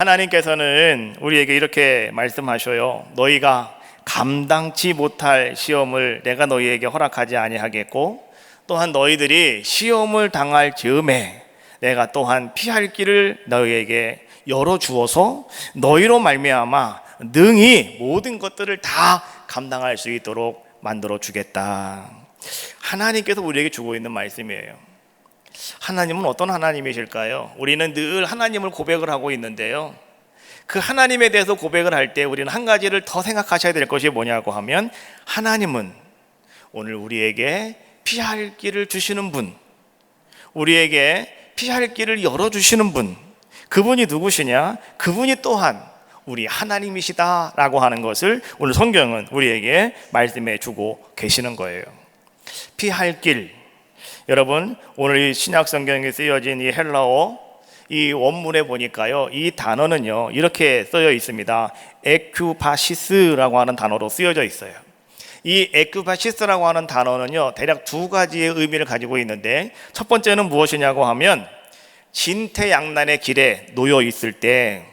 하나님께서는 우리에게 이렇게 말씀하셔요. 너희가 감당치 못할 시험을 내가 너희에게 허락하지 아니하겠고, 또한 너희들이 시험을 당할 즈음에 내가 또한 피할 길을 너희에게 열어주어서 너희로 말미암아 능히 모든 것들을 다 감당할 수 있도록 만들어 주겠다. 하나님께서 우리에게 주고 있는 말씀이에요. 하나님은 어떤 하나님이실까요? 우리는 늘 하나님을 고백을 하고 있는데요, 그 하나님에 대해서 고백을 할 때 우리는 한 가지를 더 생각하셔야 될 것이 뭐냐고 하면, 하나님은 오늘 우리에게 피할 길을 주시는 분, 우리에게 피할 길을 열어주시는 분, 그분이 누구시냐? 그분이 또한 우리 하나님이시다라고 하는 것을 오늘 성경은 우리에게 말씀해 주고 계시는 거예요. 피할 길, 여러분 오늘 이 신약 성경에 쓰여진 이 헬라어 이 원문에 보니까요, 이 단어는요 이렇게 쓰여 있습니다. 에큐바시스라고 하는 단어로 쓰여져 있어요. 이 에큐바시스라고 하는 단어는요 대략 두 가지의 의미를 가지고 있는데, 첫 번째는 무엇이냐고 하면, 진퇴양난의 길에 놓여 있을 때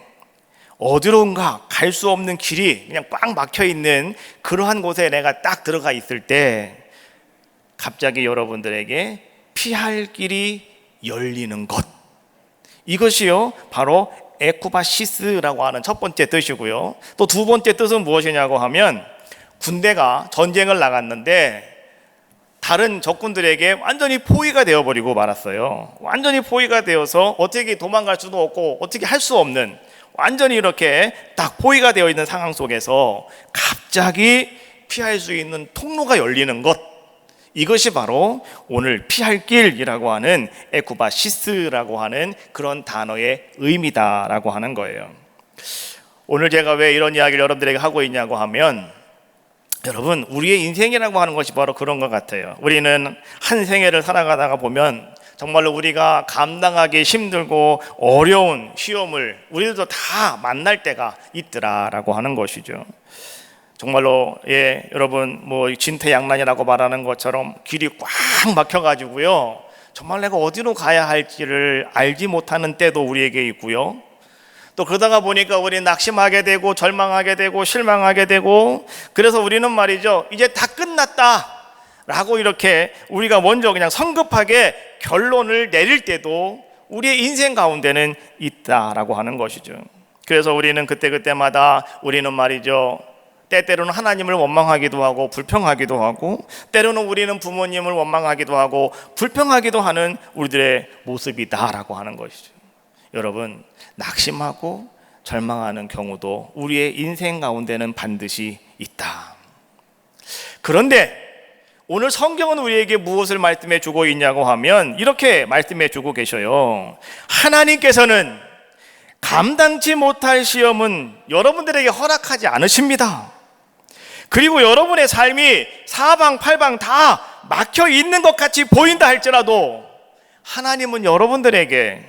어디론가 갈 수 없는 길이 그냥 꽉 막혀 있는 그러한 곳에 내가 딱 들어가 있을 때 갑자기 여러분들에게 피할 길이 열리는 것, 이것이요 바로 에쿠바시스라고 하는 첫 번째 뜻이고요. 또 두 번째 뜻은 무엇이냐고 하면, 군대가 전쟁을 나갔는데 다른 적군들에게 완전히 포위가 되어버리고 말았어요. 완전히 포위가 되어서 어떻게 도망갈 수도 없고 어떻게 할 수 없는, 완전히 이렇게 딱 포위가 되어 있는 상황 속에서 갑자기 피할 수 있는 통로가 열리는 것, 이것이 바로 오늘 피할 길이라고 하는 에쿠바시스라고 하는 그런 단어의 의미다라고 하는 거예요. 오늘 제가 왜 이런 이야기를 여러분들에게 하고 있냐고 하면, 여러분 우리의 인생이라고 하는 것이 바로 그런 것 같아요. 우리는 한 생애를 살아가다가 보면 정말로 우리가 감당하기 힘들고 어려운 시험을 우리들도 다 만날 때가 있더라라고 하는 것이죠. 정말로 여러분 진퇴양난이라고 말하는 것처럼 길이 꽉 막혀가지고요, 정말 내가 어디로 가야 할지를 알지 못하는 때도 우리에게 있고요, 또 그러다가 보니까 우리 낙심하게 되고 절망하게 되고 실망하게 되고, 그래서 우리는 말이죠, 이제 다 끝났다 라고 이렇게 우리가 먼저 그냥 성급하게 결론을 내릴 때도 우리의 인생 가운데는 있다라고 하는 것이죠. 그래서 우리는 그때마다 우리는 말이죠, 때때로는 하나님을 원망하기도 하고 불평하기도 하고, 때로는 우리는 부모님을 원망하기도 하고 불평하기도 하는 우리들의 모습이다라고 하는 것이죠. 여러분, 낙심하고 절망하는 경우도 우리의 인생 가운데는 반드시 있다. 그런데 오늘 성경은 우리에게 무엇을 말씀해 주고 있냐고 하면, 이렇게 말씀해 주고 계셔요. 하나님께서는 감당치 못할 시험은 여러분들에게 허락하지 않으십니다. 그리고 여러분의 삶이 사방팔방 다 막혀 있는 것 같이 보인다 할지라도 하나님은 여러분들에게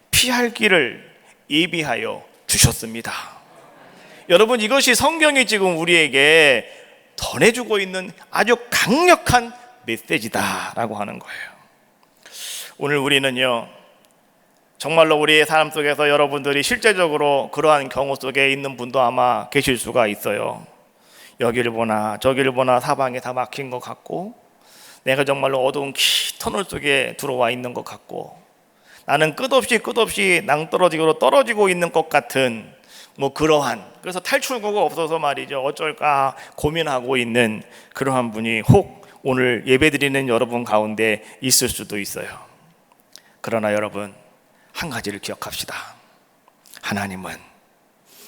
피할 길을 예비하여 주셨습니다. 여러분, 이것이 성경이 지금 우리에게 전해주고 있는 아주 강력한 메시지다라고 하는 거예요. 오늘 우리는요, 정말로 우리의 삶 속에서 여러분들이 실제적으로 그러한 경우 속에 있는 분도 아마 계실 수가 있어요. 여기를 보나 저기를 보나 사방이 다 막힌 것 같고, 내가 정말로 어두운 긴 터널 속에 들어와 있는 것 같고, 나는 끝없이 낭떠러지로 떨어지고 있는 것 같은 그러한, 그래서 탈출구가 없어서 말이죠, 어쩔까 고민하고 있는 그러한 분이 혹 오늘 예배드리는 여러분 가운데 있을 수도 있어요. 그러나 여러분, 한 가지를 기억합시다. 하나님은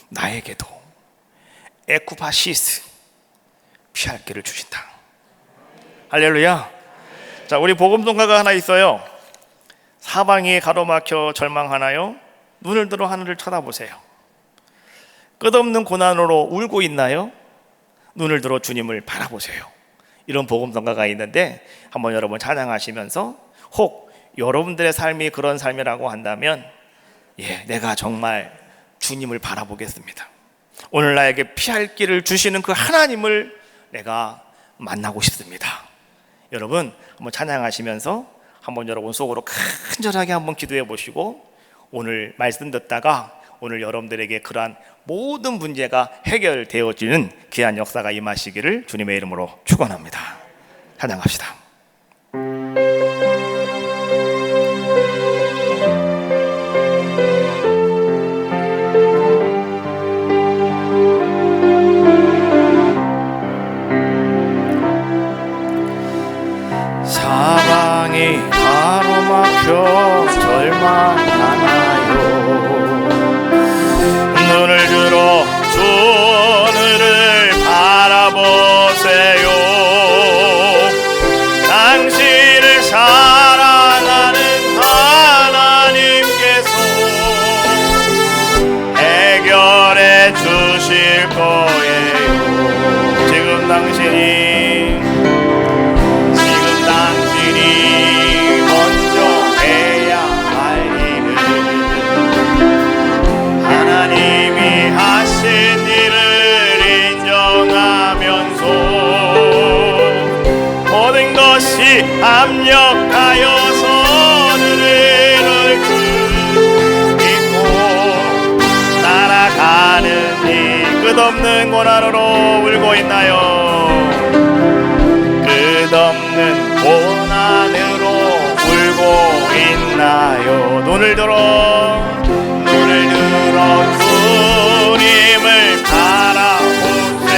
나에게도 에쿠바시스, 피할 길을 주신다. 할렐루야. 자, 우리 복음송가가 하나 있어요. 사방이 가로막혀 절망하나요? 눈을 들어 하늘을 쳐다보세요. 끝없는 고난으로 울고 있나요? 눈을 들어 주님을 바라보세요. 이런 복음송가가 있는데, 한번 여러분 찬양하시면서 혹 여러분들의 삶이 그런 삶이라고 한다면, 내가 정말 주님을 바라보겠습니다. 오늘 나에게 피할 길을 주시는 그 하나님을 내가 만나고 싶습니다. 여러분, 한번 찬양하시면서 한번 여러분 속으로 간절하게 한번 기도해 보시고, 오늘 말씀 듣다가 오늘 여러분들에게 그러한 모든 문제가 해결되어지는 귀한 역사가 임하시기를 주님의 이름으로 축원합니다. 찬양합시다. 사방이 가로막혀 절망하나요. 눈을 들어 주를 바라보세요. 당신을 사랑하는 하나님께서 해결해 주실 거예요. 지금 당신이 먼저 해야 할 일은 하나님이 하신 일을 인정하면서 모든 것이 합력하여서 그를 믿고 따라가는 이 끝없는 고난으로 울고 있나요? 끝없는 고난으로 울고 있나요? 눈을 들어 주님을 바라보세.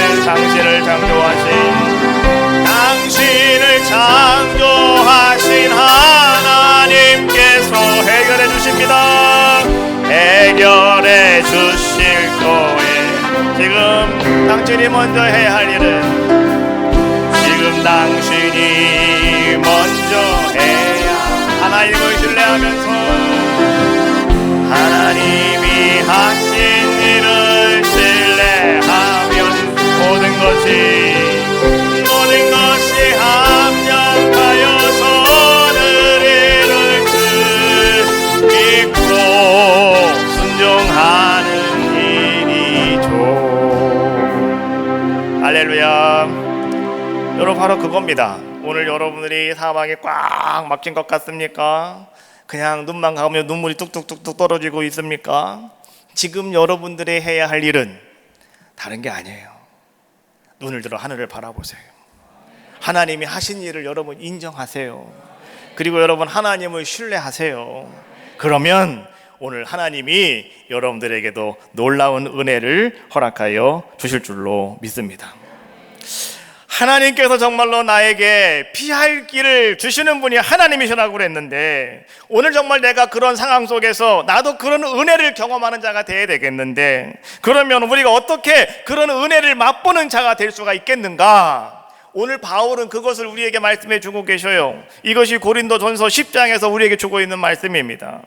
당신을 창조하신 하나님께서 해결해 주십니다. 해결해 주실 거예요. 지금 당신이 먼저 해야 할 일은 당신이 먼저 해야 하나님을 신뢰하면서 하나님이 하신 일을 신뢰하면 모든 것이 합력하여서 늘 믿고 순종하는 일이죠. 할렐루야. 여러분, 바로 그겁니다. 오늘 여러분들이 사방에 꽉 막힌 것 같습니까? 그냥 눈만 감으면 눈물이 뚝뚝뚝뚝 떨어지고 있습니까? 지금 여러분들이 해야 할 일은 다른 게 아니에요. 눈을 들어 하늘을 바라보세요. 하나님이 하신 일을 여러분 인정하세요. 그리고 여러분 하나님을 신뢰하세요. 그러면 오늘 하나님이 여러분들에게도 놀라운 은혜를 허락하여 주실 줄로 믿습니다. 하나님께서 정말로 나에게 피할 길을 주시는 분이 하나님이시라고 그랬는데, 오늘 정말 내가 그런 상황 속에서 나도 그런 은혜를 경험하는 자가 되어야 되겠는데, 그러면 우리가 어떻게 그런 은혜를 맛보는 자가 될 수가 있겠는가? 오늘 바울은 그것을 우리에게 말씀해 주고 계셔요. 이것이 고린도전서 10장에서 우리에게 주고 있는 말씀입니다.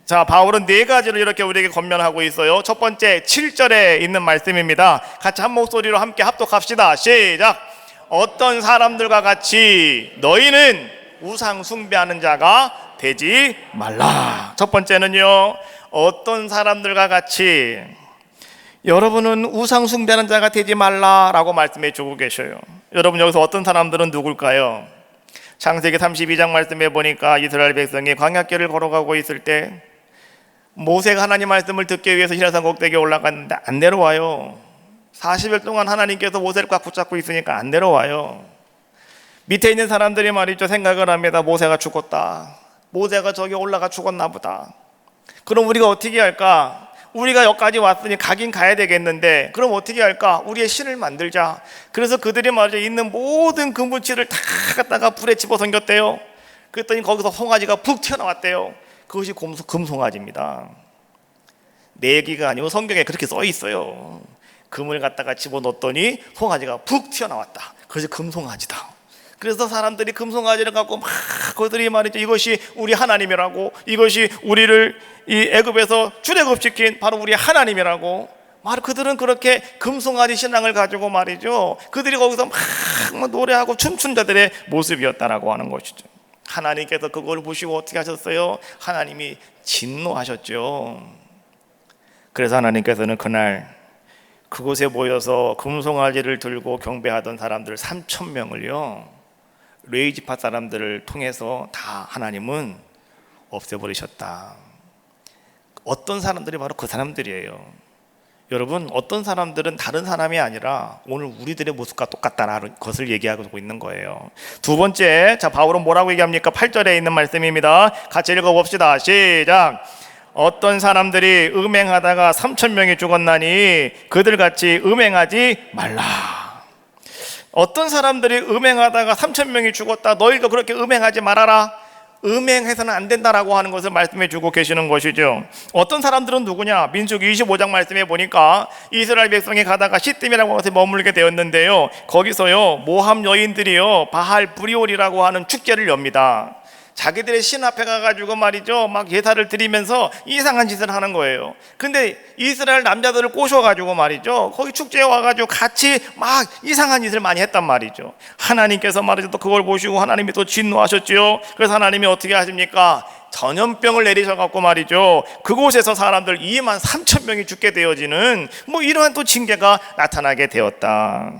자, 바울은 네 가지를 이렇게 우리에게 권면하고 있어요. 첫 번째 7절에 있는 말씀입니다. 같이 한 목소리로 함께 합독합시다. 시작. 어떤 사람들과 같이 너희는 우상 숭배하는 자가 되지 말라. 첫 번째는요, 어떤 사람들과 같이 여러분은 우상 숭배하는 자가 되지 말라라고 말씀해 주고 계셔요. 여러분, 여기서 어떤 사람들은 누굴까요? 창세기 32장 말씀해 보니까 이스라엘 백성이 광야길을 걸어가고 있을 때 모세가 하나님 말씀을 듣기 위해서 시내산 꼭대기에 올라갔는데 안 내려와요. 40일 동안 하나님께서 모세를 꽉 붙잡고 있으니까 안 내려와요. 밑에 있는 사람들이 말이죠, 생각을 합니다. 모세가 죽었다. 모세가 저기 올라가 죽었나 보다. 그럼 우리가 어떻게 할까? 우리가 여기까지 왔으니 가긴 가야 되겠는데, 그럼 어떻게 할까? 우리의 신을 만들자. 그래서 그들이 말이죠, 있는 모든 금붙이를 다 갖다가 불에 집어 당겼대요. 그랬더니 거기서 송아지가 푹 튀어나왔대요. 그것이 금송아지입니다. 내 얘기가 아니고 성경에 그렇게 써 있어요. 금을 갖다가 집어넣었더니 송아지가 푹 튀어나왔다. 그래서 금송아지다. 그래서 사람들이 금송아지를 갖고 막 그들이 말이죠, 이것이 우리 하나님이라고, 이것이 우리를 이 애굽에서 출애굽시킨 바로 우리 하나님이라고 그들은 그렇게 금송아지 신앙을 가지고 말이죠, 그들이 거기서 막 노래하고 춤춘 자들의 모습이었다라고 하는 것이죠. 하나님께서 그걸 보시고 어떻게 하셨어요? 하나님이 진노하셨죠. 그래서 하나님께서는 그날 그곳에 모여서 금송아지를 들고 경배하던 사람들 3,000명을요 레이지파 사람들을 통해서 다 하나님은 없애버리셨다. 어떤 사람들이 바로 그 사람들이에요. 여러분, 어떤 사람들은 다른 사람이 아니라 오늘 우리들의 모습과 똑같다라는 것을 얘기하고 있는 거예요. 두 번째, 자, 바울은 뭐라고 얘기합니까? 8절에 있는 말씀입니다. 같이 읽어봅시다. 시작. 어떤 사람들이 음행하다가 3,000명이 죽었나니 그들같이 음행하지 말라. 어떤 사람들이 음행하다가 3,000명이 죽었다. 너희도 그렇게 음행하지 말아라. 음행해서는 안 된다라고 하는 것을 말씀해 주고 계시는 것이죠. 어떤 사람들은 누구냐? 민수기 25장 말씀해 보니까 이스라엘 백성이 가다가 시딤이라고 하는 곳에 머물게 되었는데요, 거기서요 모함 여인들이요 바할 브리올이라고 하는 축제를 엽니다. 자기들의 신 앞에 가가지고 말이죠, 막 예사를 드리면서 이상한 짓을 하는 거예요. 근데 이스라엘 남자들을 꼬셔가지고 말이죠, 거기 축제에 와가지고 같이 막 이상한 짓을 많이 했단 말이죠. 하나님께서 말이죠, 또 그걸 보시고 하나님이 또 진노하셨죠. 그래서 하나님이 어떻게 하십니까? 전염병을 내리셔갖고 말이죠, 그곳에서 사람들 23,000명이 죽게 되어지는 뭐 이러한 또 징계가 나타나게 되었다.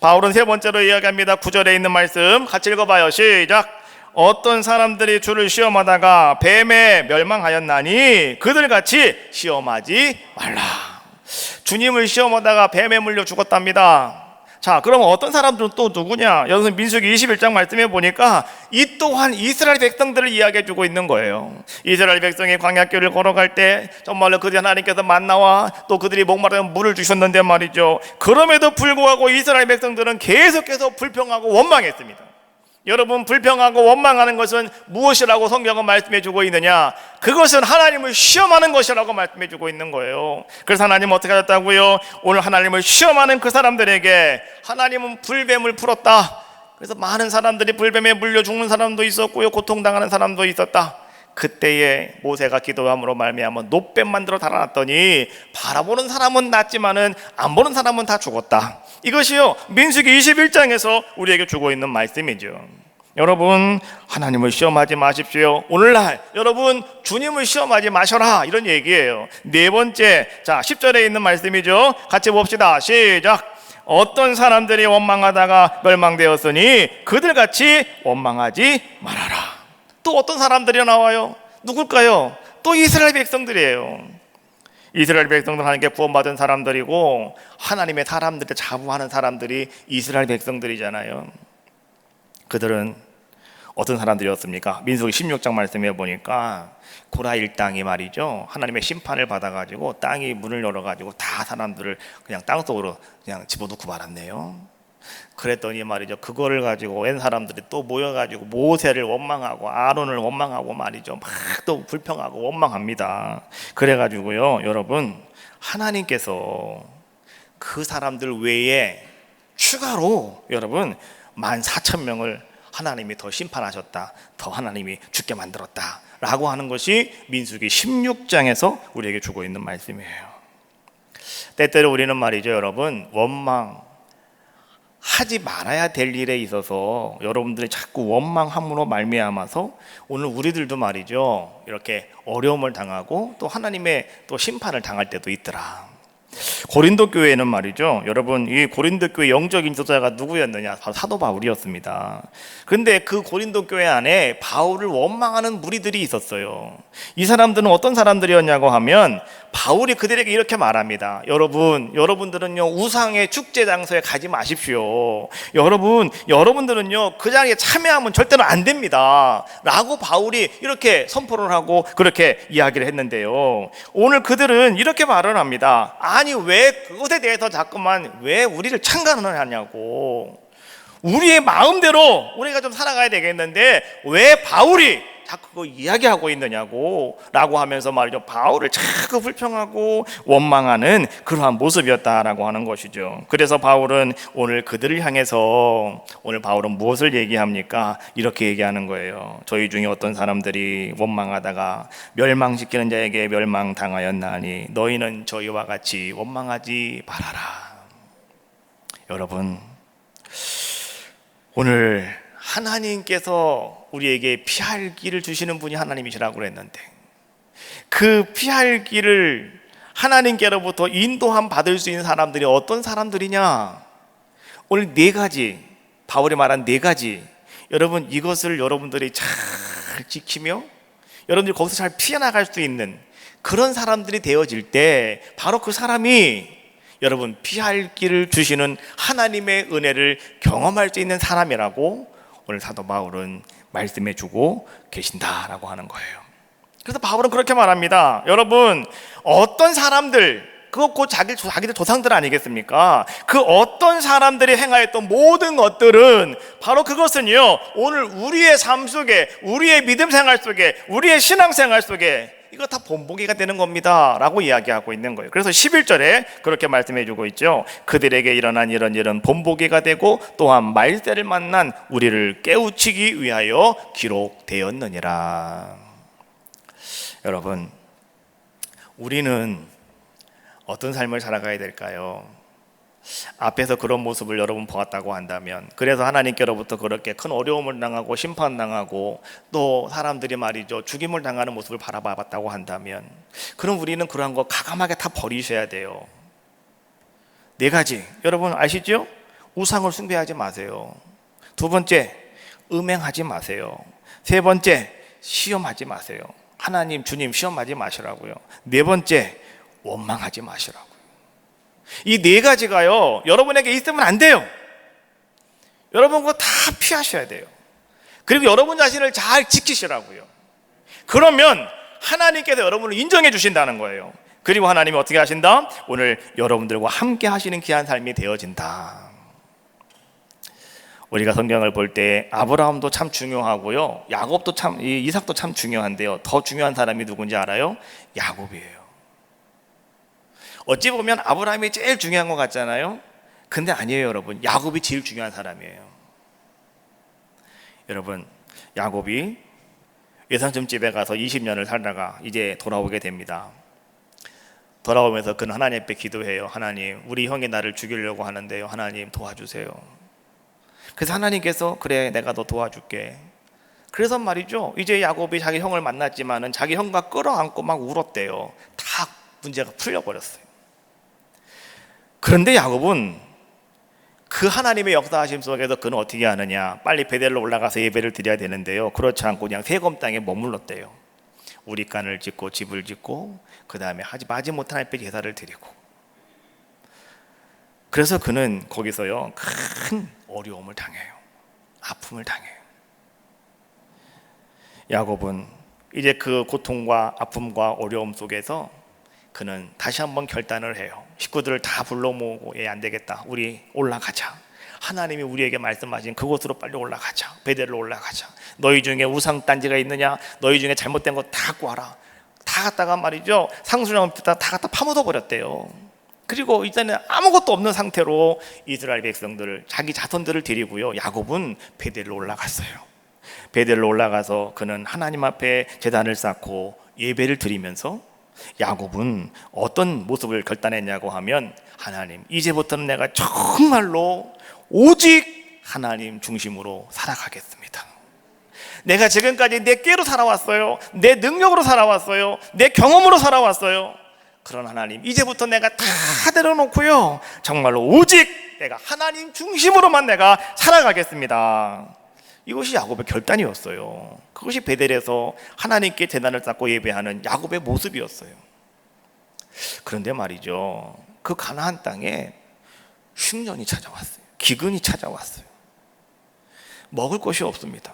바울은 세 번째로 이야기합니다. 9절에 있는 말씀 같이 읽어봐요. 시작. 어떤 사람들이 주를 시험하다가 뱀에 멸망하였나니 그들같이 시험하지 말라. 주님을 시험하다가 뱀에 물려 죽었답니다. 자, 그럼 어떤 사람들은 또 누구냐? 여기서 민수기 21장 말씀해 보니까 이 또한 이스라엘 백성들을 이야기해 주고 있는 거예요. 이스라엘 백성이 광야길을 걸어갈 때 정말로 그들 하나님께서 만나와 또 그들이 목마르면 물을 주셨는데 말이죠, 그럼에도 불구하고 이스라엘 백성들은 계속해서 불평하고 원망했습니다. 여러분, 불평하고 원망하는 것은 무엇이라고 성경은 말씀해 주고 있느냐? 그것은 하나님을 시험하는 것이라고 말씀해 주고 있는 거예요. 그래서 하나님은 어떻게 하셨다고요? 오늘 하나님을 시험하는 그 사람들에게 하나님은 불뱀을 풀었다. 그래서 많은 사람들이 불뱀에 물려 죽는 사람도 있었고요, 고통당하는 사람도 있었다. 그때에 모세가 기도함으로 말미암아 놋뱀 만들어 달아놨더니 바라보는 사람은 낫지만은 안 보는 사람은 다 죽었다. 이것이요 민수기 21장에서 우리에게 주고 있는 말씀이죠. 여러분, 하나님을 시험하지 마십시오. 오늘날 여러분 주님을 시험하지 마셔라, 이런 얘기예요. 네 번째, 자 10절에 있는 말씀이죠. 같이 봅시다. 시작. 어떤 사람들이 원망하다가 멸망되었으니 그들같이 원망하지 말아라. 또 어떤 사람들이 나와요? 누굴까요? 또 이스라엘 백성들이에요. 이스라엘 백성들 하나님께 구원받은 사람들이고 하나님의 사람들을 자부하는 사람들이 이스라엘 백성들이잖아요. 그들은 어떤 사람들이었습니까? 민수기 16장 말씀해 보니까 고라 일당이 말이죠, 하나님의 심판을 받아가지고 땅이 문을 열어가지고 다 사람들을 그냥 땅속으로 그냥 집어넣고 말았네요. 그랬더니 말이죠, 그거를 가지고 웬 사람들이 또 모여가지고 모세를 원망하고 아론을 원망하고 말이죠, 막 또 불평하고 원망합니다. 그래가지고요 여러분, 하나님께서 그 사람들 외에 추가로 여러분 14,000명을 하나님이 더 심판하셨다, 더 하나님이 죽게 만들었다 라고 하는 것이 민수기 16장에서 우리에게 주고 있는 말씀이에요. 때때로 우리는 말이죠 여러분, 하지 말아야 될 일에 있어서 여러분들이 자꾸 원망함으로 말미암아서 오늘 우리들도 말이죠 이렇게 어려움을 당하고 또 하나님의 또 심판을 당할 때도 있더라. 고린도 교회는 말이죠 여러분, 이 고린도 교회 영적인 지도자가 누구였느냐? 바로 사도 바울이었습니다. 그런데 그 고린도 교회 안에 바울을 원망하는 무리들이 있었어요. 이 사람들은 어떤 사람들이었냐고 하면 바울이 그들에게 이렇게 말합니다. 여러분들은요 우상의 축제 장소에 가지 마십시오. 여러분들은요 그 자리에 참여하면 절대로 안 됩니다 라고 바울이 이렇게 선포를 하고 그렇게 이야기를 했는데요, 오늘 그들은 이렇게 말을 합니다. 아니 왜 그것에 대해서 자꾸만 왜 우리를 창간을 하냐고, 우리의 마음대로 우리가 좀 살아가야 되겠는데 왜 바울이 자꾸 그거 이야기하고 있느냐고 라고 하면서 말이죠, 바울을 자꾸 불평하고 원망하는 그러한 모습이었다라고 하는 것이죠. 그래서 바울은 오늘 그들을 향해서 오늘 바울은 무엇을 얘기합니까? 이렇게 얘기하는 거예요. 저희 중에 어떤 사람들이 원망하다가 멸망시키는 자에게 멸망당하였나니 너희는 저희와 같이 원망하지 말아라. 여러분, 오늘 하나님께서 우리에게 피할 길을 주시는 분이 하나님이시라고 그랬는데 그 피할 길을 하나님께로부터 인도함 받을 수 있는 사람들이 어떤 사람들이냐? 오늘 네 가지, 바울이 말한 네 가지, 여러분 이것을 여러분들이 잘 지키며 여러분들이 거기서 잘 피해나갈 수 있는 그런 사람들이 되어질 때 바로 그 사람이 여러분 피할 길을 주시는 하나님의 은혜를 경험할 수 있는 사람이라고 오늘 사도 바울은 말씀해 주고 계신다라고 하는 거예요. 그래서 바울은 그렇게 말합니다. 여러분, 어떤 사람들, 그거 곧 자기들 조상들 아니겠습니까? 그 어떤 사람들이 행하였던 모든 것들은 바로 그것은요, 오늘 우리의 삶 속에, 우리의 믿음 생활 속에, 우리의 신앙 생활 속에 이거 다 본보기가 되는 겁니다 라고 이야기하고 있는 거예요. 그래서 11절에 그렇게 말씀해 주고 있죠. 그들에게 일어난 이런 일은 본보기가 되고 또한 말세를 만난 우리를 깨우치기 위하여 기록되었느니라. 여러분, 우리는 어떤 삶을 살아가야 될까요? 앞에서 그런 모습을 여러분 보았다고 한다면, 그래서 하나님께로부터 그렇게 큰 어려움을 당하고 심판당하고 또 사람들이 말이죠 죽임을 당하는 모습을 바라봤다고 한다면, 그럼 우리는 그러한 거 가감하게 다 버리셔야 돼요. 네 가지 여러분 아시죠? 우상을 숭배하지 마세요. 두 번째, 음행하지 마세요. 세 번째, 시험하지 마세요. 하나님 주님 시험하지 마시라고요. 네 번째, 원망하지 마시라고. 이 네 가지가요 여러분에게 있으면 안 돼요. 여러분 그거 다 피하셔야 돼요. 그리고 여러분 자신을 잘 지키시라고요. 그러면 하나님께서 여러분을 인정해 주신다는 거예요. 그리고 하나님이 어떻게 하신다? 오늘 여러분들과 함께 하시는 귀한 삶이 되어진다. 우리가 성경을 볼 때 아브라함도 참 중요하고요, 야곱도 참, 이삭도 참 중요한데요, 더 중요한 사람이 누군지 알아요? 야곱이에요. 어찌 보면 아브라함이 제일 중요한 것 같잖아요. 근데 아니에요 여러분. 야곱이 제일 중요한 사람이에요. 여러분, 야곱이 외삼촌 집에 가서 20년을 살다가 이제 돌아오게 됩니다. 돌아오면서 그는 하나님 앞에 기도해요. 하나님, 우리 형이 나를 죽이려고 하는데요, 하나님 도와주세요. 그래서 하나님께서 그래 내가 너 도와줄게. 그래서 말이죠, 이제 야곱이 자기 형을 만났지만은 자기 형과 끌어안고 막 울었대요. 다 문제가 풀려버렸어요. 그런데 야곱은 그 하나님의 역사하심 속에서 그는 어떻게 하느냐, 빨리 베델로 올라가서 예배를 드려야 되는데요, 그렇지 않고 그냥 세검 땅에 머물렀대요. 우리간을 짓고 집을 짓고 그 다음에 마지 못한 할배 제사를 드리고. 그래서 그는 거기서요 큰 어려움을 당해요. 아픔을 당해요. 야곱은 이제 그 고통과 아픔과 어려움 속에서 그는 다시 한번 결단을 해요. 식구들을 다 불러 모으고, 안 되겠다, 우리 올라가자. 하나님이 우리에게 말씀하신 그곳으로 빨리 올라가자. 베델로 올라가자. 너희 중에 우상 단지가 있느냐, 너희 중에 잘못된 거 다 구하라. 다 갖다가 말이죠 상수령 다 갖다 파묻어 버렸대요. 그리고 일단은 아무것도 없는 상태로 이스라엘 백성들을, 자기 자손들을 데리고요, 야곱은 베델로 올라갔어요. 베델로 올라가서 그는 하나님 앞에 제단을 쌓고 예배를 드리면서 야곱은 어떤 모습을 결단했냐고 하면, 하나님, 이제부터는 내가 정말로 오직 하나님 중심으로 살아가겠습니다. 내가 지금까지 내 꾀로 살아왔어요. 내 능력으로 살아왔어요. 내 경험으로 살아왔어요. 그런 하나님, 이제부터 내가 다 내려놓고요, 정말로 오직 내가 하나님 중심으로만 내가 살아가겠습니다. 이것이 야곱의 결단이었어요. 그것이 베델에서 하나님께 제단을 쌓고 예배하는 야곱의 모습이었어요. 그런데 말이죠, 그 가나안 땅에 흉년이 찾아왔어요. 기근이 찾아왔어요. 먹을 것이 없습니다.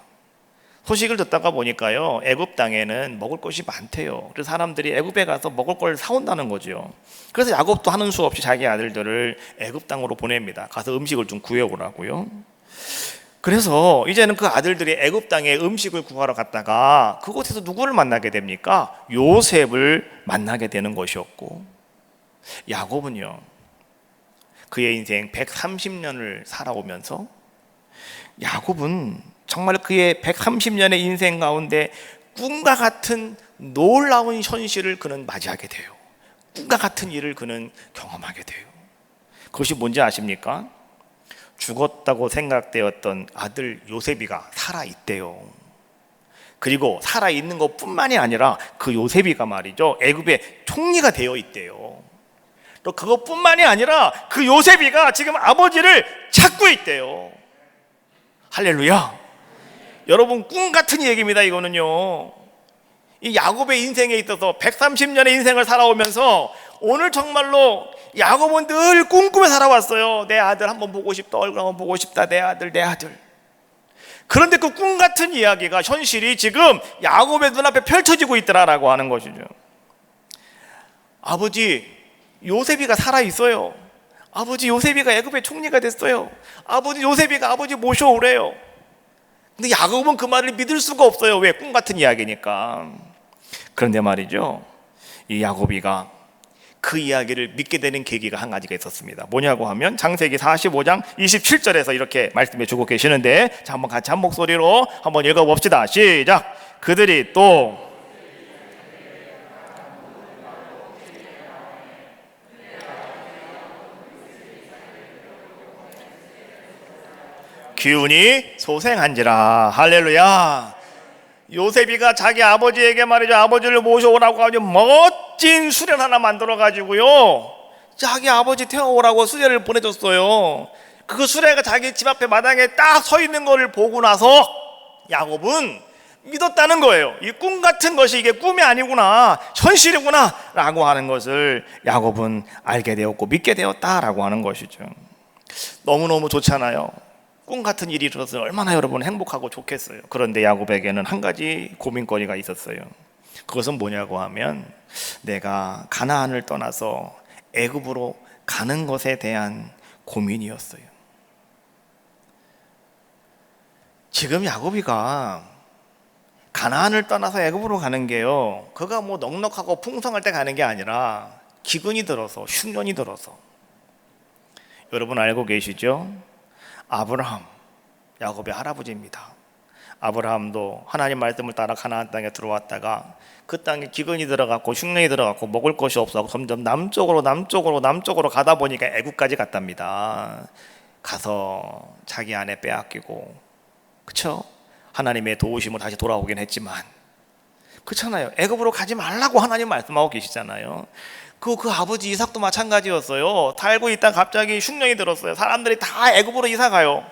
소식을 듣다가 보니까요, 애굽 땅에는 먹을 것이 많대요. 그래서 사람들이 애굽에 가서 먹을 걸 사온다는 거죠. 그래서 야곱도 하는 수 없이 자기 아들들을 애굽 땅으로 보냅니다. 가서 음식을 좀 구해오라고요. 그래서 이제는 그 아들들이 애굽 땅에 음식을 구하러 갔다가 그곳에서 누구를 만나게 됩니까? 요셉을 만나게 되는 것이었고, 야곱은요 그의 인생 130년을 살아오면서, 야곱은 정말 그의 130년의 인생 가운데 꿈과 같은 놀라운 현실을 그는 맞이하게 돼요. 꿈과 같은 일을 그는 경험하게 돼요. 그것이 뭔지 아십니까? 죽었다고 생각되었던 아들 요셉이가 살아있대요. 그리고 살아있는 것뿐만이 아니라 그 요셉이가 말이죠, 애굽의 총리가 되어 있대요. 또 그것뿐만이 아니라 그 요셉이가 지금 아버지를 찾고 있대요. 할렐루야. 여러분, 꿈 같은 얘기입니다. 이거는요, 이 야곱의 인생에 있어서 130년의 인생을 살아오면서 오늘 정말로 야곱은 늘 꿈꾸며 살아왔어요. 내 아들 한번 보고 싶다, 얼굴 한번 보고 싶다, 내 아들, 내 아들. 그런데 그 꿈 같은 이야기가, 현실이 지금 야곱의 눈앞에 펼쳐지고 있더라라고 하는 것이죠. 아버지 요셉이가 살아있어요. 아버지 요셉이가 애굽의 총리가 됐어요. 아버지 요셉이가 아버지 모셔오래요. 근데 야곱은 그 말을 믿을 수가 없어요. 왜? 꿈 같은 이야기니까. 그런데 말이죠, 이 야곱이가 그 이야기를 믿게 되는 계기가 한 가지가 있었습니다. 뭐냐고 하면 창세기 45장 27절에서 이렇게 말씀해 주고 계시는데, 자, 한번 같이 한 목소리로 한번 읽어봅시다. 시작. 그들이 또 기운이 소생한지라. 할렐루야. 요셉이가 자기 아버지에게 말이죠, 아버지를 모셔오라고 아주 멋진 수레를 하나 만들어 가지고요, 자기 아버지 태워오라고 수레를 보내줬어요. 그 수레가 자기 집 앞에 마당에 딱 서 있는 것을 보고 나서 야곱은 믿었다는 거예요. 이 꿈 같은 것이 이게 꿈이 아니구나, 현실이구나 라고 하는 것을 야곱은 알게 되었고 믿게 되었다라고 하는 것이죠. 너무너무 좋잖아요. 꿈 같은 일이 일어나서 얼마나 여러분 행복하고 좋겠어요. 그런데 야곱에게는 한 가지 고민거리가 있었어요. 그것은 뭐냐고 하면, 내가 가나안을 떠나서 애굽으로 가는 것에 대한 고민이었어요. 지금 야곱이가 가나안을 떠나서 애굽으로 가는 게요, 그가 뭐 넉넉하고 풍성할 때 가는 게 아니라 기근이 들어서, 흉년이 들어서. 여러분 알고 계시죠? 아브라함, 야곱의 할아버지입니다. 아브라함도 하나님 말씀을 따라 가나안 땅에 들어왔다가 그 땅에 기근이 들어갔고 흉년이 들어갔고 먹을 것이 없어서 점점 남쪽으로 가다 보니까 애굽까지 갔답니다. 가서 자기 아내 빼앗기고, 그쵸? 하나님의 도우심으로 다시 돌아오긴 했지만, 그렇잖아요. 애굽으로 가지 말라고 하나님 말씀하고 계시잖아요. 그 아버지 이삭도 마찬가지였어요. 살고 있다 갑자기 흉년이 들었어요. 사람들이 다 애굽으로 이사 가요.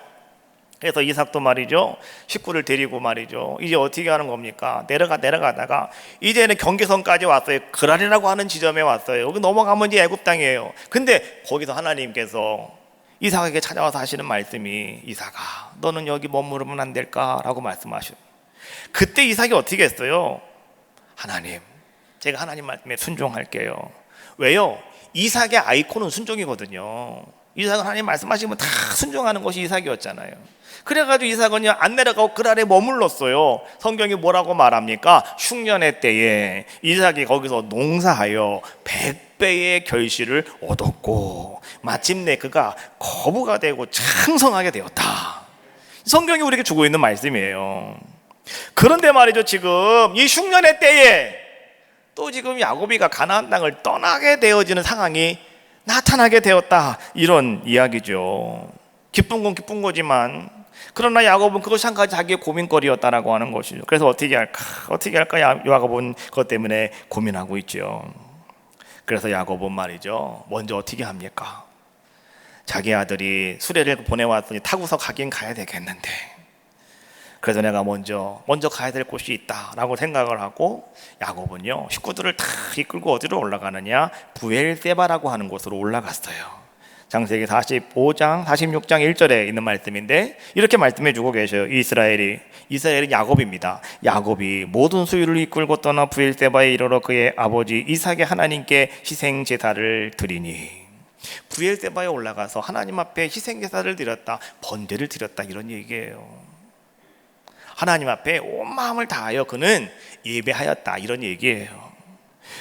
그래서 이삭도 말이죠, 식구를 데리고 말이죠, 이제 어떻게 하는 겁니까? 내려가다가 이제는 경계선까지 왔어요. 그랄이라고 하는 지점에 왔어요. 여기 넘어가면 이제 애굽 땅이에요. 근데 거기서 하나님께서 이삭에게 찾아와서 하시는 말씀이, 이삭아, 너는 여기 머무르면 안 될까라고 말씀하셔요. 그때 이삭이 어떻게 했어요? 하나님, 제가 하나님 말씀에 순종할게요. 왜요? 이삭의 아이콘은 순종이거든요. 이삭은 하나님 말씀하시면 다 순종하는 것이 이삭이었잖아요. 그래가지고 이삭은요, 안 내려가고 그랄에 머물렀어요. 성경이 뭐라고 말합니까? 흉년의 때에 이삭이 거기서 농사하여 100배의 결실을 얻었고 마침내 그가 거부가 되고 창성하게 되었다. 성경이 우리에게 주고 있는 말씀이에요. 그런데 말이죠, 지금 이 흉년의 때에 또 지금 야곱이가 가나안 땅을 떠나게 되어지는 상황이 나타나게 되었다, 이런 이야기죠. 기쁜 건 기쁜 거지만, 그러나 야곱은 그것이 한 가지 자기의 고민거리였다라고 하는 것이죠. 그래서 어떻게 할까 야곱은 그것 때문에 고민하고 있죠. 그래서 야곱은 말이죠, 먼저 어떻게 합니까? 자기 아들이 수레를 보내왔더니 타고서 가긴 가야 되겠는데, 그래서 내가 먼저 가야 될 곳이 있다라고 생각을 하고, 야곱은요, 식구들을 다 이끌고 어디로 올라가느냐, 부엘세바라고 하는 곳으로 올라갔어요. 창세기 45장 46장 1절에 있는 말씀인데 이렇게 말씀해 주고 계셔요. 이스라엘은 야곱입니다. 야곱이 모든 수유를 이끌고 떠나 부엘세바에 이르러 그의 아버지 이삭의 하나님께 희생 제사를 드리니, 부엘세바에 올라가서 하나님 앞에 희생 제사를 드렸다, 번제를 드렸다, 이런 얘기예요. 하나님 앞에 온 마음을 다하여 그는 예배하였다, 이런 얘기예요.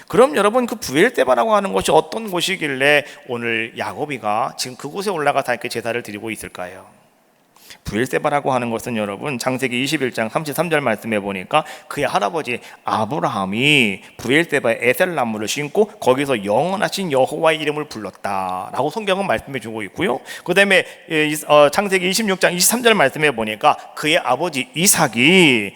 그럼 여러분, 그 부엘세바라고 하는 곳이 어떤 곳이길래 오늘 야곱이가 지금 그곳에 올라가서 이렇게 제사를 드리고 있을까요? 부엘세바라고 하는 것은 여러분, 창세기 21장 33절 말씀해 보니까 그의 할아버지 아브라함이 부엘세바에 에셀나무를 심고 거기서 영원하신 여호와의 이름을 불렀다라고 성경은 말씀해 주고 있고요. 그 다음에 창세기 26장 23절 말씀해 보니까 그의 아버지 이삭이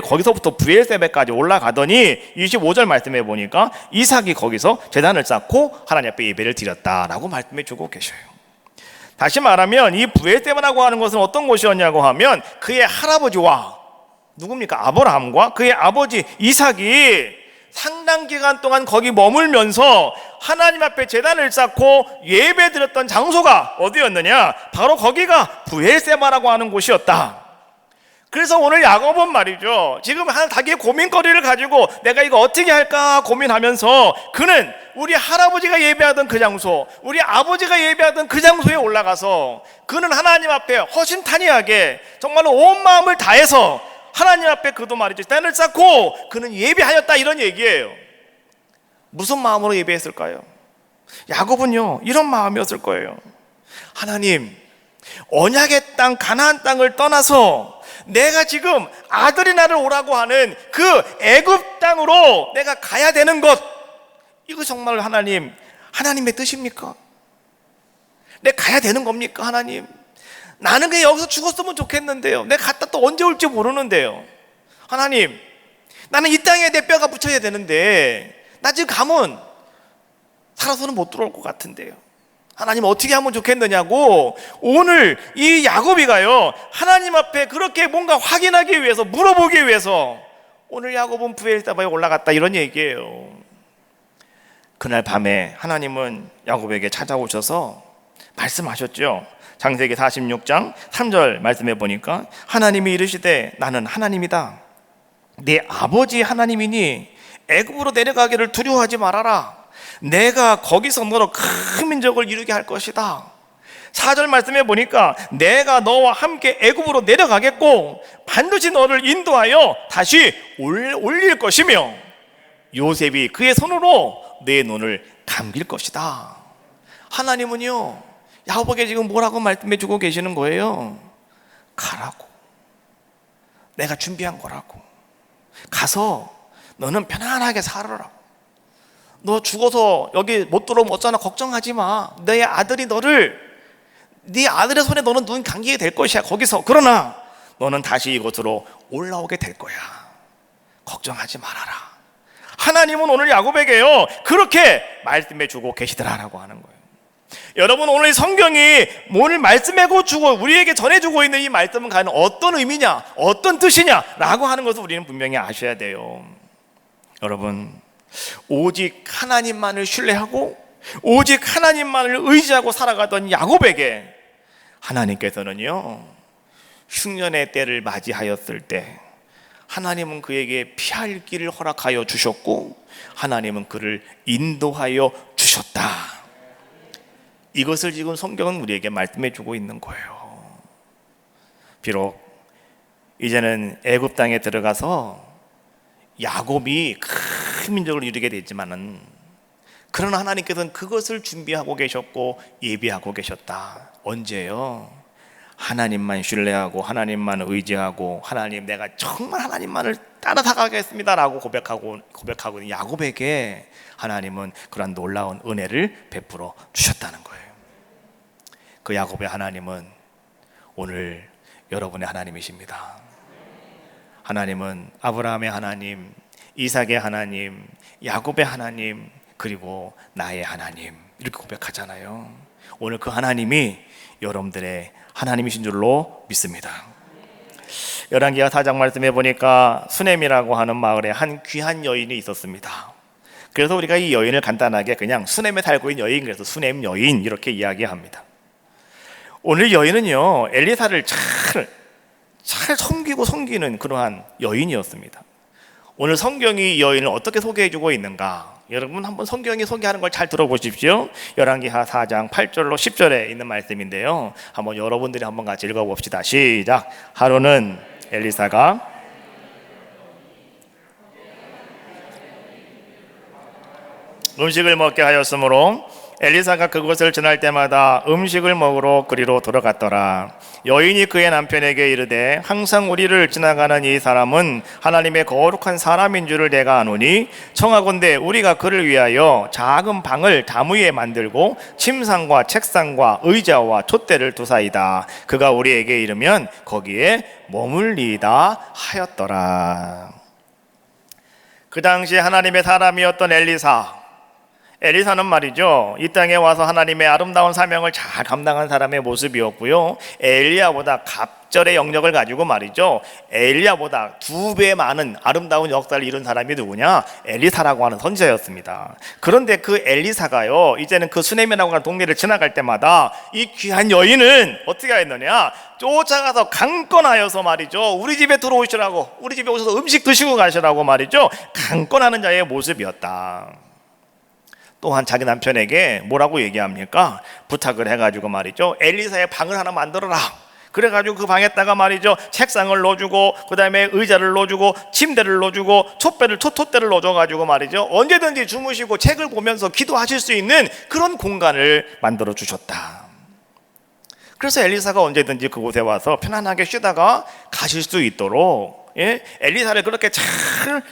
거기서부터 부엘세바까지 올라가더니 25절 말씀해 보니까 이삭이 거기서 제단을 쌓고 하나님 앞에 예배를 드렸다라고 말씀해 주고 계셔요. 다시 말하면 이 부엘세바라고 하는 것은 어떤 곳이었냐고 하면 그의 할아버지와 누굽니까? 아브라함과 그의 아버지 이삭이 상당 기간 동안 거기 머물면서 하나님 앞에 제단을 쌓고 예배드렸던 장소가 어디였느냐? 바로 거기가 브엘세바라고 하는 곳이었다. 그래서 오늘 야곱은 말이죠, 지금 한 자기의 고민거리를 가지고 내가 이거 어떻게 할까 고민하면서 그는 우리 할아버지가 예배하던 그 장소, 우리 아버지가 예배하던 그 장소에 올라가서 그는 하나님 앞에 허심탄회하게 정말로 온 마음을 다해서 하나님 앞에 그도 말이죠, 제단을 쌓고 그는 예배하였다, 이런 얘기예요. 무슨 마음으로 예배했을까요? 야곱은요, 이런 마음이었을 거예요. 하나님, 언약의 땅 가나안 땅을 떠나서 내가 지금 아들이 나를 오라고 하는 그 애굽 땅으로 내가 가야 되는 것, 이거 정말 하나님의 뜻입니까? 내가 가야 되는 겁니까? 하나님, 나는 그냥 여기서 죽었으면 좋겠는데요, 내가 갔다 또 언제 올지 모르는데요. 하나님, 나는 이 땅에 내 뼈가 붙여야 되는데 나 지금 가면 살아서는 못 들어올 것 같은데요. 하나님, 어떻게 하면 좋겠느냐고 오늘 이 야곱이가요, 하나님 앞에 그렇게 뭔가 확인하기 위해서, 물어보기 위해서 오늘 야곱은 브엘세바에 올라갔다, 이런 얘기예요. 그날 밤에 하나님은 야곱에게 찾아오셔서 말씀하셨죠. 창세기 46장 3절 말씀해 보니까 하나님이 이르시되 나는 하나님이다. 네 아버지 하나님이니 애굽으로 내려가기를 두려워하지 말아라. 내가 거기서 너로 큰 민족을 이루게 할 것이다. 4절 말씀해 보니까 내가 너와 함께 애굽으로 내려가겠고 반드시 너를 인도하여 다시 올릴 것이며 요셉이 그의 손으로 내 눈을 감길 것이다. 하나님은요, 야곱에게 지금 뭐라고 말씀해 주고 계시는 거예요? 가라고. 내가 준비한 거라고. 가서 너는 편안하게 살아라. 너 죽어서 여기 못 들어오면 어쩌나 걱정하지 마. 네 아들의 손에 너는 눈 감기게 될 것이야, 거기서. 그러나 너는 다시 이곳으로 올라오게 될 거야. 걱정하지 말아라. 하나님은 오늘 야곱에게요, 그렇게 말씀해 주고 계시더라라고 하는 거예요. 여러분, 오늘 성경이 오늘 말씀해 주고 우리에게 전해주고 있는 이 말씀은 과연 어떤 의미냐, 어떤 뜻이냐라고 하는 것을 우리는 분명히 아셔야 돼요. 여러분, 오직 하나님만을 신뢰하고 오직 하나님만을 의지하고 살아가던 야곱에게 하나님께서는요, 흉년의 때를 맞이하였을 때 하나님은 그에게 피할 길을 허락하여 주셨고 하나님은 그를 인도하여 주셨다. 이것을 지금 성경은 우리에게 말씀해 주고 있는 거예요. 비록 이제는 애굽 땅에 들어가서 야곱이 큰 민족을 이루게 됐지만은, 그러나 하나님께서는 그것을 준비하고 계셨고 예비하고 계셨다. 언제요? 하나님만 신뢰하고 하나님만 의지하고 하나님, 내가 정말 하나님만을 따라다가겠습니다라고 고백하고 있는 야곱에게 하나님은 그런 놀라운 은혜를 베풀어 주셨다는 거예요. 그 야곱의 하나님은 오늘 여러분의 하나님이십니다. 하나님은 아브라함의 하나님, 이삭의 하나님, 야곱의 하나님, 그리고 나의 하나님, 이렇게 고백하잖아요. 오늘 그 하나님이 여러분들의 하나님이신 줄로 믿습니다. 열왕기하 4장 말씀해 보니까 수넴이라고 하는 마을에 한 귀한 여인이 있었습니다. 그래서 우리가 이 여인을 간단하게 그냥 수넴에 살고 있는 여인, 그래서 수넴 여인 이렇게 이야기합니다. 오늘 여인은요, 엘리사를 잘 섬기는 그러한 여인이었습니다. 오늘 성경이 이 여인을 어떻게 소개해주고 있는가? 여러분 한번 성경이 소개하는 걸 잘 들어보십시오. 열왕기하 4장 8절로 10절에 있는 말씀인데요, 한번 여러분들이 한번 같이 읽어봅시다. 시작. 하루는 엘리사가 음식을 먹게 하였으므로 엘리사가 그곳을 지날 때마다 음식을 먹으러 그리로 들어갔더라. 여인이 그의 남편에게 이르되 항상 우리를 지나가는 이 사람은 하나님의 거룩한 사람인 줄을 내가 아노니 청하건대 우리가 그를 위하여 작은 방을 담 위에 만들고 침상과 책상과 의자와 촛대를 두사이다. 그가 우리에게 이르면 거기에 머물리이다 하였더라. 그 당시 하나님의 사람이었던 엘리사는 말이죠, 이 땅에 와서 하나님의 아름다운 사명을 잘 감당한 사람의 모습이었고요, 엘리야보다 갑절의 영역을 가지고 말이죠, 엘리야보다 2배 많은 아름다운 역사를 이룬 사람이 누구냐? 엘리사라고 하는 선지자였습니다. 그런데 그 엘리사가요, 이제는 그 수넴이라고 하는 동네를 지나갈 때마다 이 귀한 여인은 어떻게 했느냐, 쫓아가서 강권하여서 말이죠, 우리 집에 들어오시라고, 우리 집에 오셔서 음식 드시고 가시라고 말이죠, 강권하는 자의 모습이었다. 또한 자기 남편에게 뭐라고 얘기합니까? 부탁을 해가지고 말이죠, 엘리사의 방을 하나 만들어라. 그래가지고 그 방에다가 말이죠, 책상을 넣어주고, 그 다음에 의자를 넣어주고, 침대를 넣어주고, 촛대를 넣어줘가지고 말이죠, 언제든지 주무시고 책을 보면서 기도하실 수 있는 그런 공간을 만들어 주셨다. 그래서 엘리사가 언제든지 그곳에 와서 편안하게 쉬다가 가실 수 있도록, 엘리사를 그렇게 잘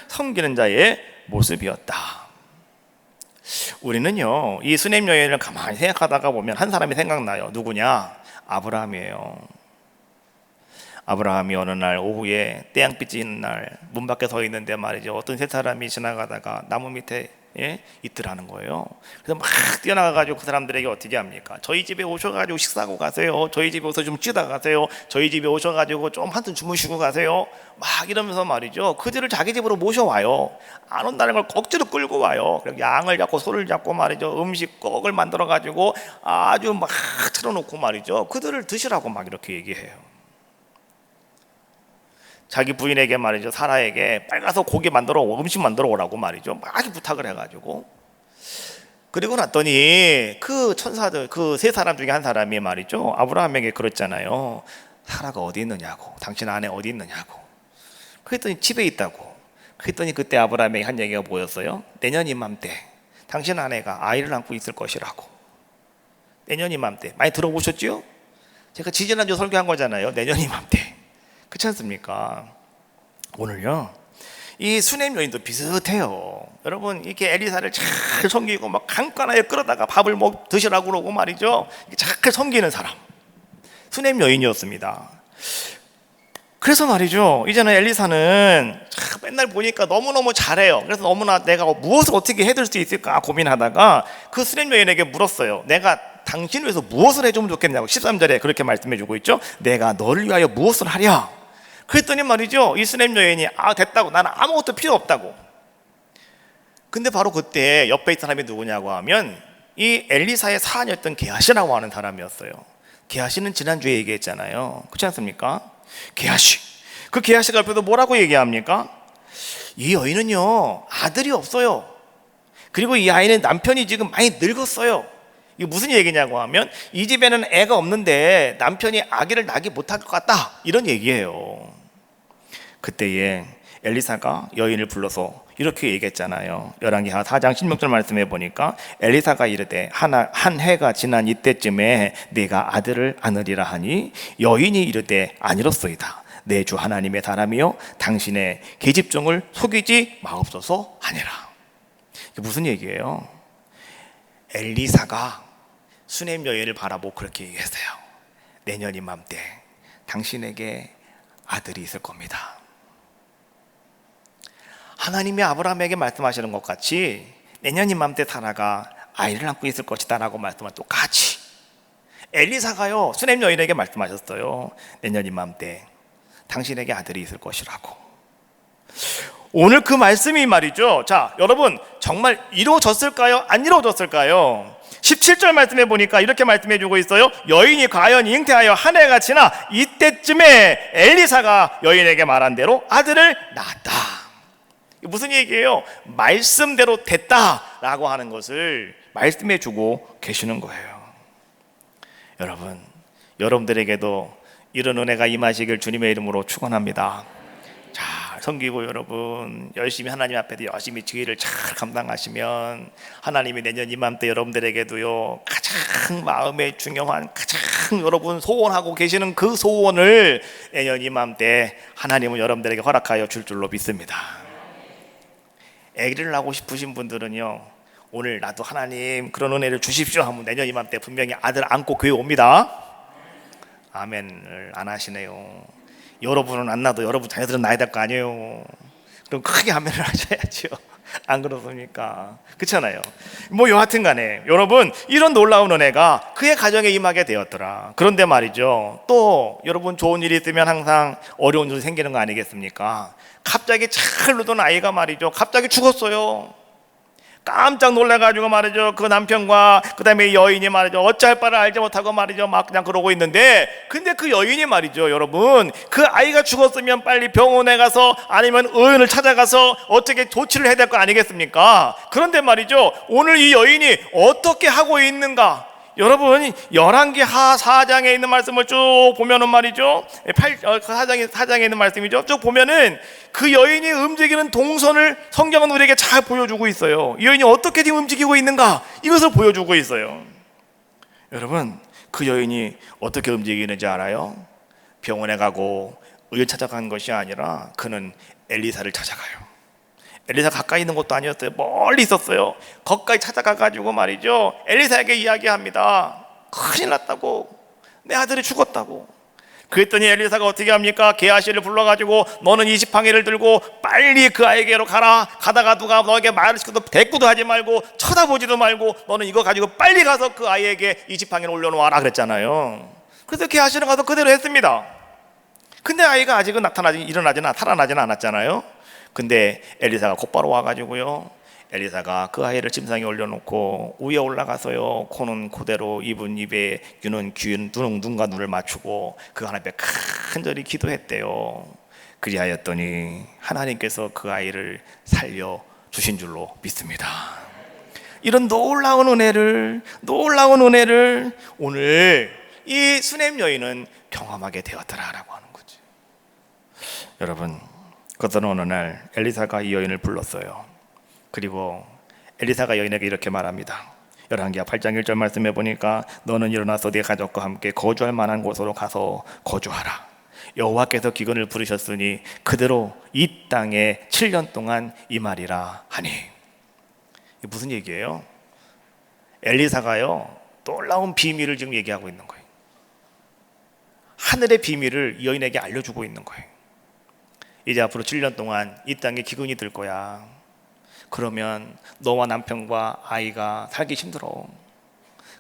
섬기는 자의 모습이었다. 우리는요, 이 수넴 여인을 가만히 생각하다가 보면 한 사람이 생각나요. 누구냐? 아브라함이에요. 아브라함이 어느 날 오후에 태양빛이 있는 날 문 밖에 서 있는데 말이죠, 어떤 세 사람이 지나가다가 나무 밑에 있더라는 거예요. 그래서 막 뛰어나가가지고 그 사람들에게 어떻게 합니까? 저희 집에 오셔가지고 식사하고 가세요. 저희 집에 오셔서 좀 쉬다 가세요. 저희 집에 오셔가지고 좀 한숨 주무시고 가세요. 막 이러면서 말이죠, 그들을 자기 집으로 모셔와요. 안 온다는 걸 억지로 끌고 와요. 그리고 양을 잡고 소를 잡고 말이죠, 음식 꼭을 만들어가지고 아주 막 틀어놓고 말이죠, 그들을 드시라고 막 이렇게 얘기해요. 자기 부인에게 말이죠, 사라에게 빨리 가서 고기 만들어 음식 만들어 오라고 말이죠, 막 부탁을 해가지고, 그리고 났더니 그 천사들, 그 세 사람 중에 한 사람이 말이죠, 아브라함에게 그랬잖아요. 사라가 어디 있느냐고, 당신 아내 어디 있느냐고. 그랬더니 집에 있다고. 그랬더니 그때 아브라함에게 한 얘기가 뭐였어요? 내년 이맘때 당신 아내가 아이를 안고 있을 것이라고. 내년 이맘때 많이 들어보셨죠? 제가 지지난주 설교한 거잖아요. 내년 이맘때. 그렇지 않습니까? 오늘요, 이 수넴 여인도 비슷해요. 여러분, 이렇게 엘리사를 잘 섬기고 막 강가나에 끌어다가 밥을 드시라고 그러고 말이죠, 잘 섬기는 사람, 수넴 여인이었습니다. 그래서 말이죠, 이제는 엘리사는 맨날 보니까 너무너무 잘해요. 그래서 너무나 내가 무엇을 어떻게 해줄 수 있을까 고민하다가 그 수넴 여인에게 물었어요. 내가 당신을 위해서 무엇을 해주면 좋겠냐고. 13절에 그렇게 말씀해주고 있죠. 내가 너를 위하여 무엇을 하랴. 그랬더니 말이죠, 이 수넴 여인이 됐다고, 나는 아무것도 필요 없다고. 근데 바로 그때 옆에 있던 사람이 누구냐고 하면 이 엘리사의 사안이었던 게하시라고 하는 사람이었어요. 게하시는 지난주에 얘기했잖아요. 그렇지 않습니까? 게하시, 그 게하시가 옆에서 뭐라고 얘기합니까? 이 여인은요, 아들이 없어요. 그리고 이 아이는 남편이 지금 많이 늙었어요. 이게 무슨 얘기냐고 하면 이 집에는 애가 없는데 남편이 아기를 낳기 못할 것 같다, 이런 얘기예요. 그때에 엘리사가 여인을 불러서 이렇게 얘기했잖아요. 열왕기하 4장 16절 말씀해 보니까 엘리사가 이르되 한 해가 지난 이때쯤에 네가 아들을 안으리라 하니 여인이 이르되 아니로소이다. 내 주 하나님의 사람이요 당신의 계집종을 속이지 마옵소서 하니라. 이게 무슨 얘기예요? 엘리사가 수넴 여인을 바라보고 그렇게 얘기했어요. 내년 이맘때 당신에게 아들이 있을 겁니다. 하나님이 아브라함에게 말씀하시는 것 같이 내년 이맘때 사라가 아이를 안고 있을 것이다 라고 말씀을 똑같이 엘리사가요 수넴 여인에게 말씀하셨어요. 내년 이맘때 당신에게 아들이 있을 것이라고. 오늘 그 말씀이 말이죠, 자 여러분, 정말 이루어졌을까요? 안 이루어졌을까요? 17절 말씀해 보니까 이렇게 말씀해 주고 있어요. 여인이 과연 잉태하여 한 해가 지나 이때쯤에 엘리사가 여인에게 말한 대로 아들을 낳았다. 무슨 얘기예요? 말씀대로 됐다라고 하는 것을 말씀해 주고 계시는 거예요. 여러분, 여러분들에게도 이런 은혜가 임하시길 주님의 이름으로 축원합니다. 잘 섬기고 여러분 열심히 하나님 앞에도 열심히 주의를 잘 감당하시면 하나님이 내년 이맘때 여러분들에게도요 가장 마음에 중요한, 가장 여러분 소원하고 계시는 그 소원을 내년 이맘때 하나님은 여러분들에게 허락하여 줄 줄로 믿습니다. 아기를 낳고 싶으신 분들은요, 오늘 나도 하나님 그런 은혜를 주십시오 하면 내년 이맘때 분명히 아들 안고 교회 옵니다. 아멘을 안 하시네요. 여러분은 안 낳아도 여러분 자녀들은 낳아야 될 거 아니에요. 그럼 크게 아멘을 하셔야죠. 안 그렇습니까? 그렇잖아요. 뭐 여하튼 간에 여러분, 이런 놀라운 은혜가 그의 가정에 임하게 되었더라. 그런데 말이죠, 또 여러분, 좋은 일이 있으면 항상 어려운 일이 생기는 거 아니겠습니까? 갑자기 잘 놀던 아이가 말이죠, 갑자기 죽었어요. 깜짝 놀라가지고 말이죠, 그 남편과 그 다음에 여인이 말이죠, 어찌할 바를 알지 못하고 말이죠, 막 그냥 그러고 있는데, 근데 그 여인이 말이죠, 여러분, 그 아이가 죽었으면 빨리 병원에 가서 아니면 의원을 찾아가서 어떻게 조치를 해야 될 거 아니겠습니까? 그런데 말이죠, 오늘 이 여인이 어떻게 하고 있는가? 여러분, 열왕기하 4장에 있는 말씀을 쭉 보면은 말이죠, 4장에 있는 말씀이죠. 쭉 보면은 그 여인이 움직이는 동선을 성경은 우리에게 잘 보여주고 있어요. 이 여인이 어떻게 지금 움직이고 있는가, 이것을 보여주고 있어요. 여러분, 그 여인이 어떻게 움직이는지 알아요? 병원에 가고 의원 찾아간 것이 아니라 그는 엘리사를 찾아가요. 엘리사 가까이 있는 것도 아니었어요. 멀리 있었어요. 거기까지 찾아가가지고 말이죠, 엘리사에게 이야기합니다. 큰일 났다고, 내 아들이 죽었다고. 그랬더니 엘리사가 어떻게 합니까? 게하시를 불러가지고 너는 이 지팡이를 들고 빨리 그 아이에게로 가라. 가다가 누가 너에게 말을 시켜도 대꾸도 하지 말고 쳐다보지도 말고 너는 이거 가지고 빨리 가서 그 아이에게 이 지팡이를 올려놓아라 그랬잖아요. 그래서 게하시는 가서 그대로 했습니다. 근데 아이가 아직은 살아나지는 않았잖아요. 근데 엘리사가 곧바로 와가지고요, 엘리사가 그 아이를 침상에 올려놓고 위에 올라가서요, 코는 코대로, 입은 입에, 귀는 귀는, 눈은 눈과 눈을 맞추고 그 하나님 앞에 간절히 기도했대요. 그리하였더니 하나님께서 그 아이를 살려주신 줄로 믿습니다. 이런 놀라운 은혜를 오늘 이 수넴 여인은 경험하게 되었더라라고 하는 거죠. 여러분, 그러던 어느 날 엘리사가 이 여인을 불렀어요. 그리고 엘리사가 여인에게 이렇게 말합니다. 열왕기하 8장 1절 말씀해 보니까 너는 일어나서 네 가족과 함께 거주할 만한 곳으로 가서 거주하라. 여호와께서 기근을 부르셨으니 그대로 이 땅에 7년 동안 임하리라 하니. 이게 무슨 얘기예요? 엘리사가요, 놀라운 비밀을 지금 얘기하고 있는 거예요. 하늘의 비밀을 이 여인에게 알려주고 있는 거예요. 이제 앞으로 7년 동안 이 땅에 기근이 들 거야. 그러면 너와 남편과 아이가 살기 힘들어.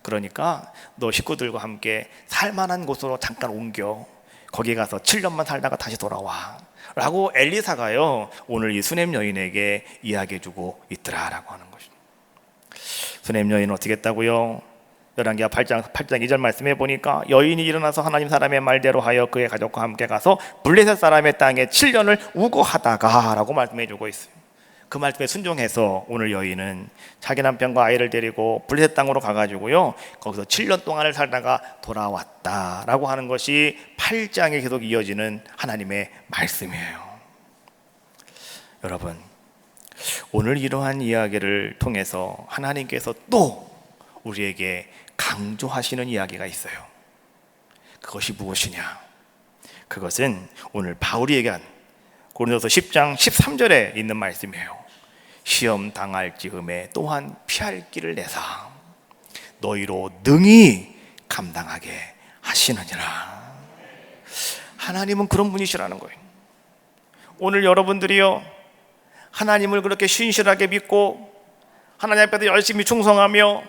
그러니까 너 식구들과 함께 살만한 곳으로 잠깐 옮겨. 거기 가서 7년만 살다가 다시 돌아와 라고 엘리사가요, 오늘 이 수넴 여인에게 이야기해주고 있더라라고 하는 것입니다. 수넴 여인은 어떻게 했다고요? 열왕기하 8장 2절 말씀해 보니까 여인이 일어나서 하나님 사람의 말대로 하여 그의 가족과 함께 가서 블레셋 사람의 땅에 7년을 우거하다가 라고 말씀해 주고 있어요. 그 말씀에 순종해서 오늘 여인은 자기 남편과 아이를 데리고 블레셋 땅으로 가가지고요, 거기서 7년 동안을 살다가 돌아왔다라고 하는 것이 8장에 계속 이어지는 하나님의 말씀이에요. 여러분, 오늘 이러한 이야기를 통해서 하나님께서 또 우리에게 강조하시는 이야기가 있어요. 그것이 무엇이냐? 그것은 오늘 바울이 얘기한 고린도서 10장 13절에 있는 말씀이에요. 시험 당할 즈음에 또한 피할 길을 내사 너희로 능히 감당하게 하시느니라. 하나님은 그런 분이시라는 거예요. 오늘 여러분들이요, 하나님을 그렇게 신실하게 믿고 하나님 앞에서 열심히 충성하며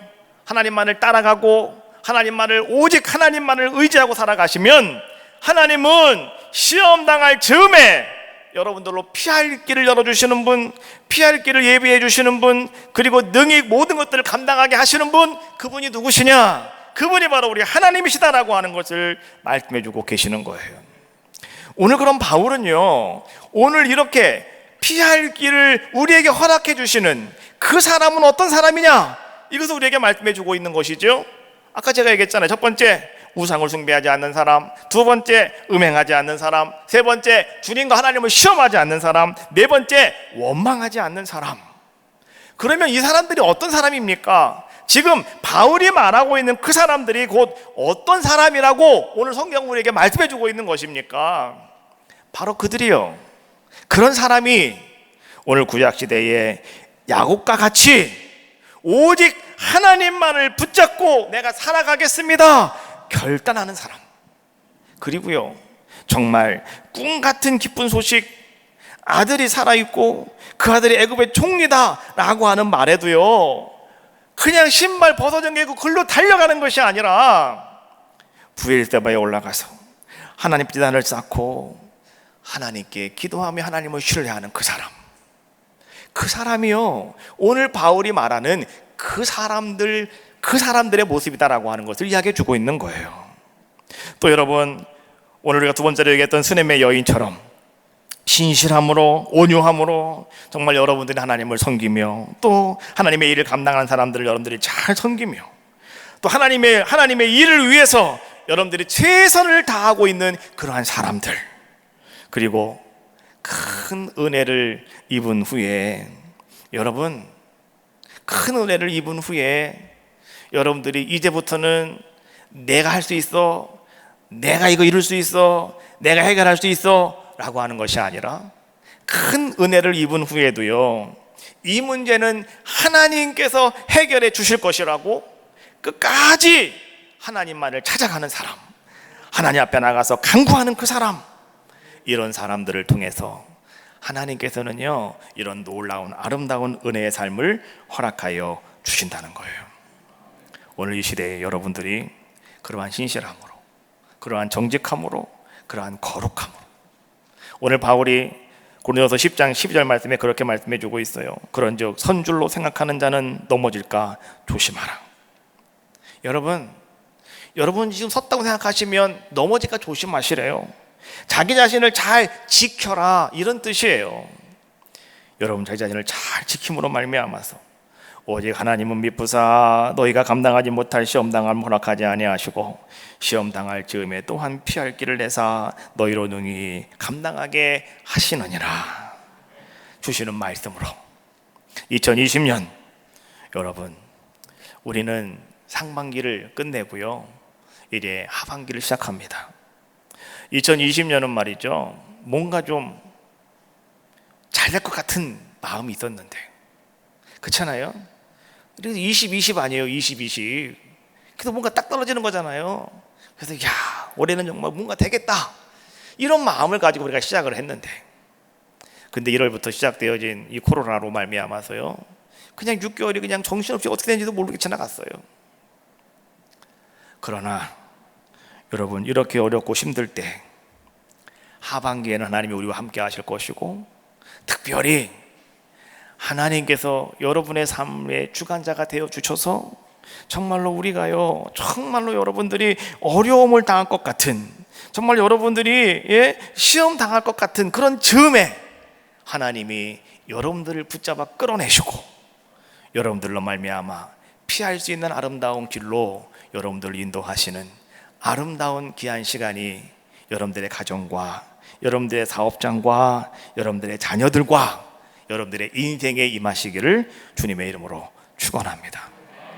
하나님만을 따라가고 하나님만을, 오직 하나님만을 의지하고 살아가시면 하나님은 시험 당할 즈음에 여러분들로 피할 길을 열어주시는 분, 피할 길을 예비해 주시는 분, 그리고 능히 모든 것들을 감당하게 하시는 분, 그분이 누구시냐? 그분이 바로 우리 하나님이시다라고 하는 것을 말씀해 주고 계시는 거예요. 오늘 그럼 바울은요, 오늘 이렇게 피할 길을 우리에게 허락해 주시는 그 사람은 어떤 사람이냐? 이것을 우리에게 말씀해 주고 있는 것이죠. 아까 제가 얘기했잖아요. 첫 번째, 우상을 숭배하지 않는 사람. 두 번째, 음행하지 않는 사람. 세 번째, 주님과 하나님을 시험하지 않는 사람. 네 번째, 원망하지 않는 사람. 그러면 이 사람들이 어떤 사람입니까? 지금 바울이 말하고 있는 그 사람들이 곧 어떤 사람이라고 오늘 성경 우리에게 말씀해 주고 있는 것입니까? 바로 그들이요, 그런 사람이 오늘 구약시대에 야곱과 같이 오직 하나님만을 붙잡고 내가 살아가겠습니다 결단하는 사람, 그리고요 정말 꿈 같은 기쁜 소식, 아들이 살아있고 그 아들이 애굽의 총리다라고 하는 말에도요, 그냥 신발 벗어진 게 글로 달려가는 것이 아니라 부엘세바에 올라가서 하나님 비단을 쌓고 하나님께 기도하며 하나님을 신뢰하는 그 사람, 그 사람이요, 오늘 바울이 말하는 그 사람들의 모습이다라고 하는 것을 이야기해 주고 있는 거예요. 또 여러분, 오늘 우리가 두 번째로 얘기했던 수넴의 여인처럼 신실함으로, 온유함으로 정말 여러분들이 하나님을 섬기며 또 하나님의 일을 감당하는 사람들을 여러분들이 잘 섬기며 또 하나님의 일을 위해서 여러분들이 최선을 다하고 있는 그러한 사람들, 그리고 큰 은혜를 입은 후에 여러분, 큰 은혜를 입은 후에 여러분들이 이제부터는 내가 할 수 있어, 내가 이거 이룰 수 있어, 내가 해결할 수 있어 라고 하는 것이 아니라 큰 은혜를 입은 후에도요, 이 문제는 하나님께서 해결해 주실 것이라고 끝까지 하나님만을 찾아가는 사람, 하나님 앞에 나가서 간구하는 그 사람, 이런 사람들을 통해서 하나님께서는요, 이런 놀라운 아름다운 은혜의 삶을 허락하여 주신다는 거예요. 오늘 이 시대에 여러분들이 그러한 신실함으로, 그러한 정직함으로, 그러한 거룩함으로, 오늘 바울이 고린도서 10장 12절 말씀에 그렇게 말씀해 주고 있어요. 그런즉 선줄로 생각하는 자는 넘어질까 조심하라. 여러분 지금 섰다고 생각하시면 넘어질까 조심하시래요. 자기 자신을 잘 지켜라, 이런 뜻이에요. 여러분, 자기 자신을 잘 지킴으로 말미암아서 오직 하나님은 미쁘사 너희가 감당하지 못할 시험 당함을 허락하지 아니하시고 시험 당할 즈음에 또한 피할 길을 내사 너희로 능히 감당하게 하시느니라 주시는 말씀으로 2020년 여러분, 우리는 상반기를 끝내고요, 이제 하반기를 시작합니다. 2020년은 말이죠, 뭔가 좀 잘 될 것 같은 마음이 있었는데, 그렇잖아요? 그래서 2020 아니에요, 2020. 그래서 뭔가 딱 떨어지는 거잖아요. 그래서 야, 올해는 정말 뭔가 되겠다, 이런 마음을 가지고 우리가 시작을 했는데, 근데 1월부터 시작되어진 이 코로나로 말미암아서요, 그냥 6개월이 그냥 정신없이 어떻게 되는지도 모르게 지나갔어요. 그러나 여러분, 이렇게 어렵고 힘들 때 하반기에는 하나님이 우리와 함께 하실 것이고, 특별히 하나님께서 여러분의 삶의 주관자가 되어 주셔서 정말로 우리가요, 정말로 여러분들이 어려움을 당할 것 같은, 정말 여러분들이 시험 당할 것 같은 그런 즈음에 하나님이 여러분들을 붙잡아 끌어내시고 여러분들로 말미암아 피할 수 있는 아름다운 길로 여러분들을 인도하시는 아름다운 귀한 시간이 여러분들의 가정과 여러분들의 사업장과 여러분들의 자녀들과 여러분들의 인생에 임하시기를 주님의 이름으로 축원합니다.